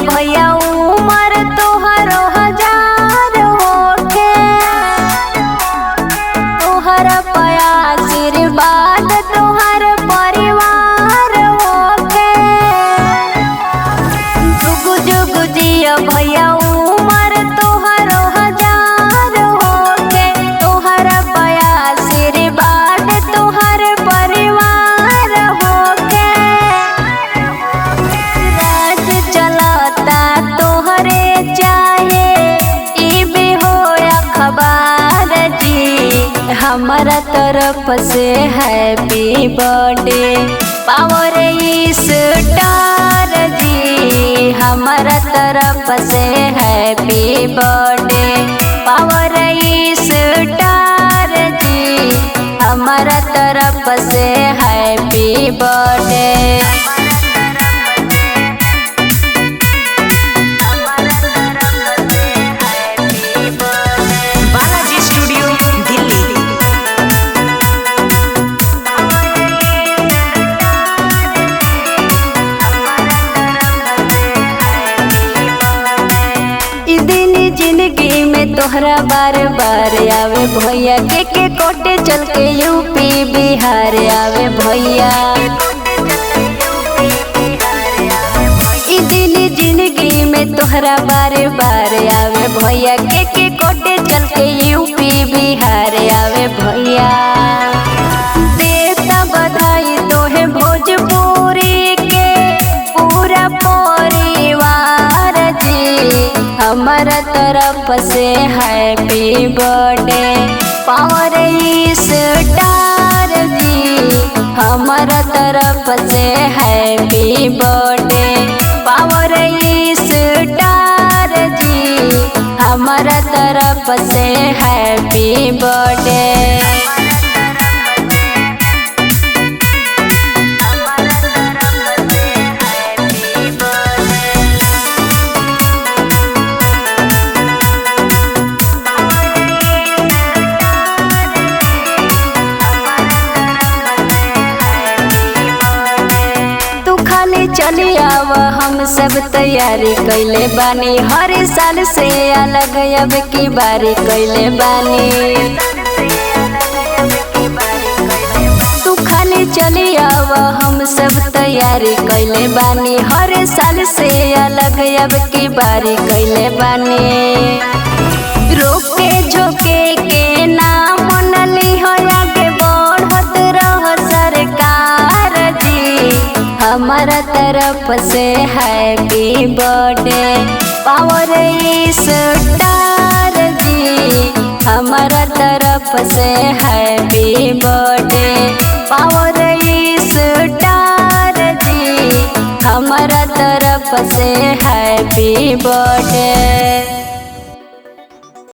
भैया उमर तोहरो 1000 होके, तोहर पया आशीर्वाद तोहर परिवार होके। जुग जुग जिया भैया उमर तोहरो 1000 होके, तोहर पया आशीर्वाद तोहर परिवार होके। राज चलता तोहरे चाहे ई भी हो अखबार जी, हमारा तरफ से हैप्पी बर्थडे पावर स्टार जी, हमारा तरफ से हैप्पी बर्थडे पावर स्टार जी, हमारा तरफ से happy birthday. Balaji studio Delhi. ई दिन जिंदगी में तोहरा बार बार आवे भैया, के कोटे चल के यूपी बिहार आवे भैया। ई दिन जिंदगी में तोहरा बार बार आवे भैया, के कोटे चल के यूपी बिहार आवे भैया। देता बधाई तोहे भोजपुरी के पूरा परिवार जी, हमारा तरफ से हैप्पी बर्थडे पावर स्टार जी, हमारा तरफ से हैप्पी बर्थडे पावर स्टार जी, हमारा तरफ से हैप्पी बर्थडे। चली आव हम सब तैयारी कैले बानी, हर साल से अलग अब की बारी कैले बानी। तू खाली चली आव हम सब तैयारी कैले बानी, हर साल से अलग अब की बारी कैले बानी। रोके झोके के नाम मनली हो आगे बढ़त रह सरकार जी, हमारा तरफ से हैप्पी बर्थडे पावर स्टार जी, हमारा तरफ से हैप्पी बर्थडे पावर स्टार जी, हमारा तरफ से हैप्पी बर्थडे।